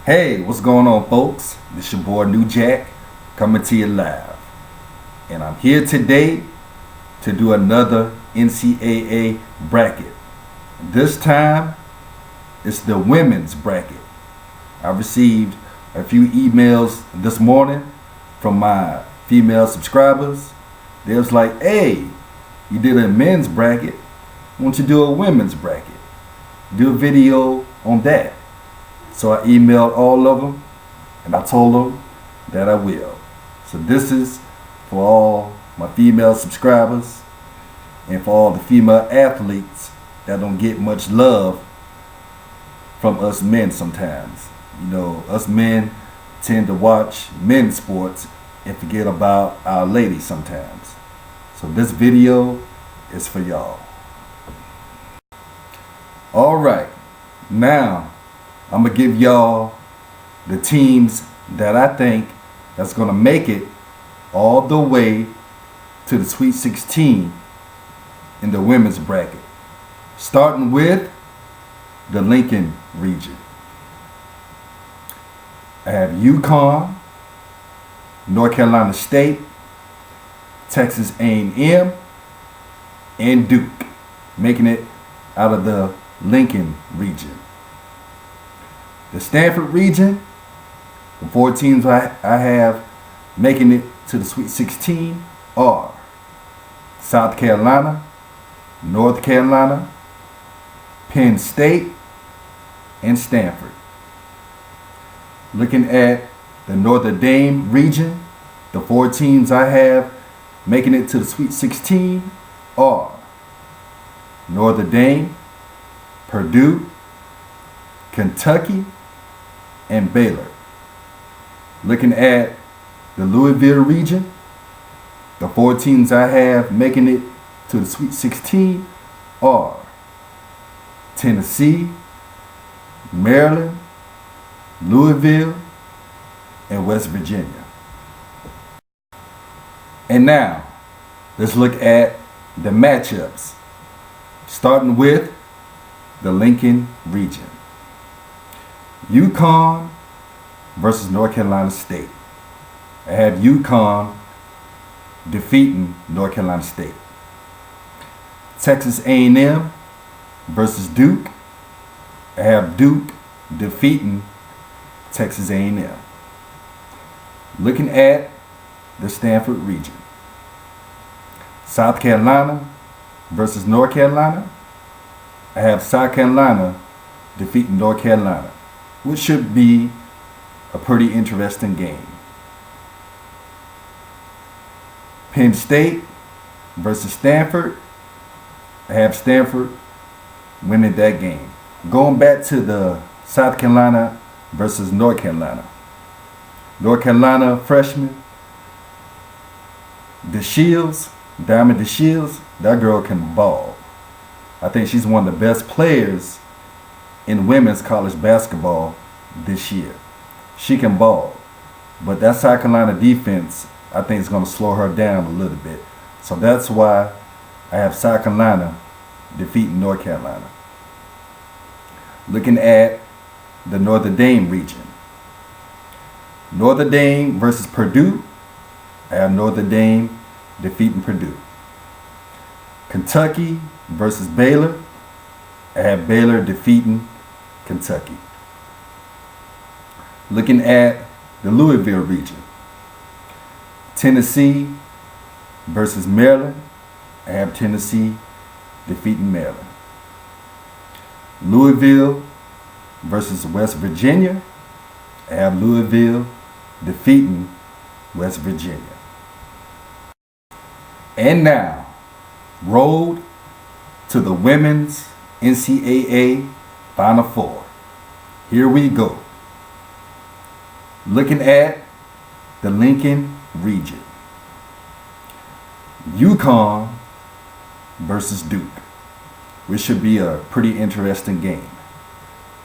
Hey, what's going on, folks? This your boy New Jack coming to you live. And I'm here today to do another NCAA bracket. This time, it's the women's bracket. I received a few emails this morning from my female subscribers. They was like, hey, you did a men's bracket. Why don't you do a women's bracket? Do a video on that. So I emailed all of them and I told them that I will. So this is for all my female subscribers and for all the female athletes that don't get much love from us men sometimes. You know, us men tend to watch men's sports and forget about our ladies sometimes. So this video is for y'all. Alright, now I'm going to give y'all the teams that I think that's going to make it all the way to the Sweet 16 in the women's bracket. Starting with the Lincoln region. I have UConn, North Carolina State, Texas A&M, and Duke, making it out of the Lincoln region. The Stanford region, the four teams I have making it to the Sweet 16 are South Carolina, North Carolina, Penn State, and Stanford. Looking at the Notre Dame region, the four teams I have making it to the Sweet 16 are Notre Dame, Purdue, Kentucky, and Baylor. Looking at the Louisville region, the four teams I have making it to the Sweet 16 are Tennessee, Maryland, Louisville, and West Virginia. And now, let's look at the matchups, starting with the Lincoln region. UConn versus North Carolina State. I have UConn defeating North Carolina State. Texas A&M versus Duke. I have Duke defeating Texas A&M. Looking at the Stanford region. South Carolina versus North Carolina. I have South Carolina defeating North Carolina, which should be a pretty interesting game. Penn State versus Stanford. I have Stanford winning that game. Going back to the South Carolina versus North Carolina. North Carolina freshman DeShields, Diamond DeShields, that girl can ball. I think she's one of the best players in women's college basketball this year. She can ball, but that South Carolina defense, I think, is going to slow her down a little bit. So that's why I have South Carolina defeating North Carolina. Looking at the Notre Dame region. Notre Dame versus Purdue. I have Notre Dame defeating Purdue. Kentucky versus Baylor. I have Baylor defeating Kentucky. Looking at the Louisville region. Tennessee versus Maryland. I have Tennessee defeating Maryland. Louisville versus West Virginia. I have Louisville defeating West Virginia. And now, road to the women's NCAA Final Four. Here we go. Looking at the Lincoln region. UConn versus Duke, which should be a pretty interesting game.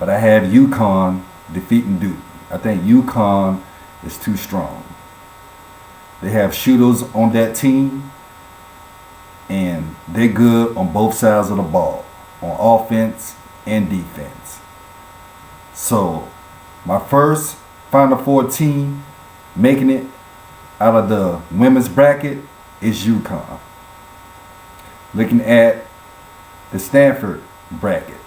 But I have UConn defeating Duke. I think UConn is too strong. They have shooters on that team, and they're good on both sides of the ball, on offense and defense. So My first Final Four team making it out of the women's bracket is UConn. Looking at the Stanford bracket,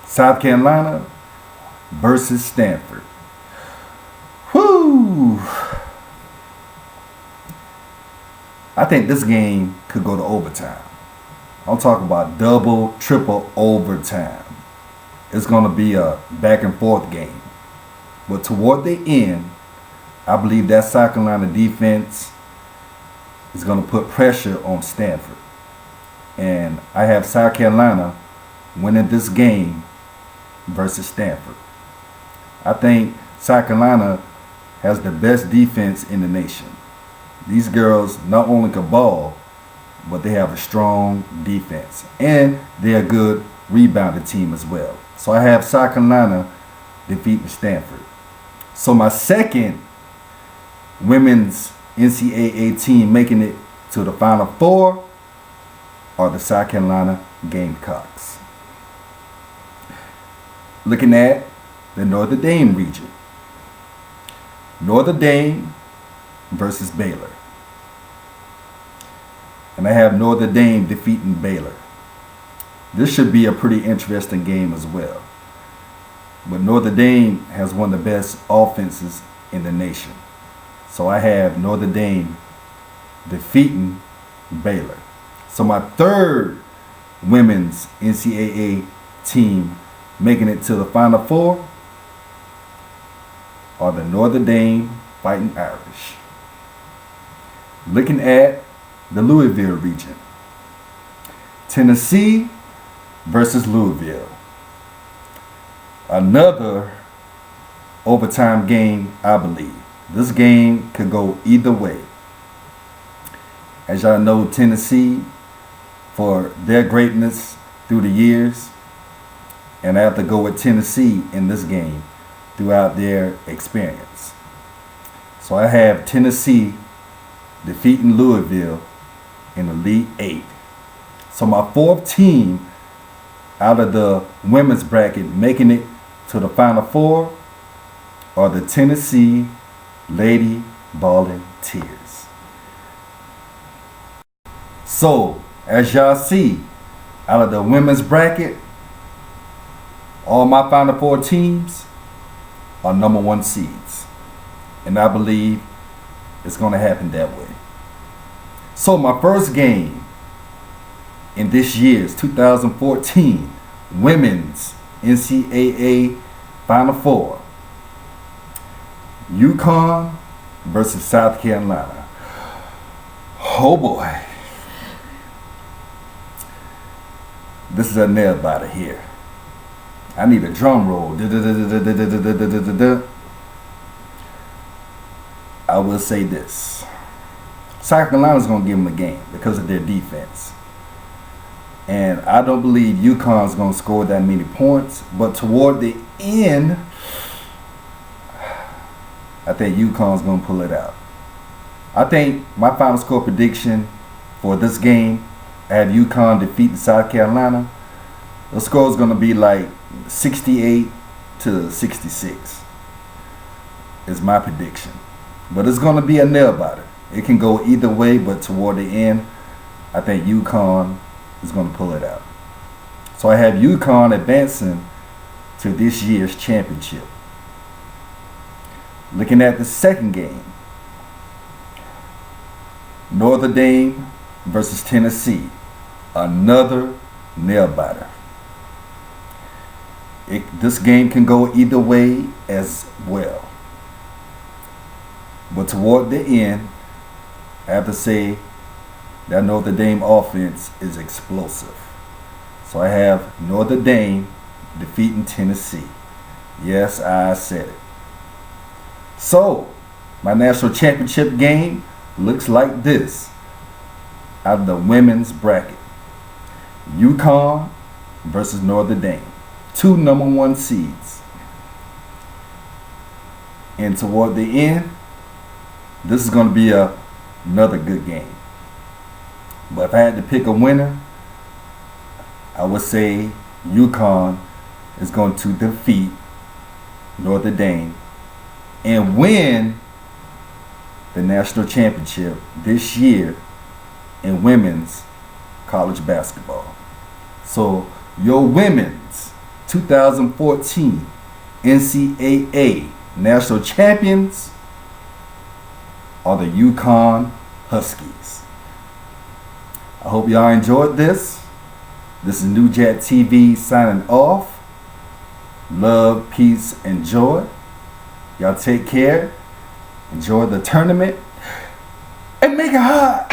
South Carolina versus Stanford. Whoo! I think this game could go to overtime. I'm talking about double, triple overtime. It's going to be a back and forth game. But toward the end, I believe that South Carolina defense is going to put pressure on Stanford. And I have South Carolina winning this game versus Stanford. I think South Carolina has the best defense in the nation. These girls not only can ball, but they have a strong defense. And they're a good rebounding team as well. So I have South Carolina defeating Stanford. So my second women's NCAA team making it to the Final Four are the South Carolina Gamecocks. Looking at the Notre Dame region. Notre Dame versus Baylor. And I have Notre Dame defeating Baylor. This should be a pretty interesting game as well. But Notre Dame has one of the best offenses in the nation. So I have Notre Dame defeating Baylor. So my third women's NCAA team making it to the Final Four are the Notre Dame Fighting Irish. Looking at the Louisville region. Tennessee versus Louisville. Another overtime game, I believe. This game could go either way. As y'all know, Tennessee, for their greatness through the years, and I have to go with Tennessee in this game throughout their experience. So I have Tennessee defeating Louisville in the Elite Eight. So my fourth team out of the women's bracket making it to the Final Four are the Tennessee Lady Volunteers. So, as y'all see, out of the women's bracket, all my Final Four teams are number one seeds. And I believe it's going to happen that way. So my first game in this year's 2014 Women's NCAA Final Four. UConn versus South Carolina. Oh boy. This is a nail biter here. I need a drum roll. I will say this. South Carolina's going to give them a game because of their defense. And I don't believe UConn's going to score that many points. But toward the end, I think UConn's going to pull it out. I think my final score prediction for this game, I have UConn defeating South Carolina. The score is going to be like 68-66 is my prediction. But it's going to be a nail biter. It can go either way, but toward the end, I think UConn is going to pull it out. So I have UConn advancing to this year's championship. Looking at the second game, Notre Dame versus Tennessee. Another nail biter. This game can go either way as well. But toward the end, I have to say that Notre Dame offense is explosive. So I have Notre Dame defeating Tennessee. Yes, I said it. So, my national championship game looks like this out of the women's bracket. UConn versus Notre Dame. Two number one seeds. And toward the end, this is going to be another good game. But if I had to pick a winner, I would say UConn is going to defeat Notre Dame, and win the national championship this year in women's college basketball. So your women's 2014 NCAA national champions are the UConn Huskies. I hope y'all enjoyed this. This is New Jack TV signing off. Love, peace, and joy. Y'all take care. Enjoy the tournament. And make it hot.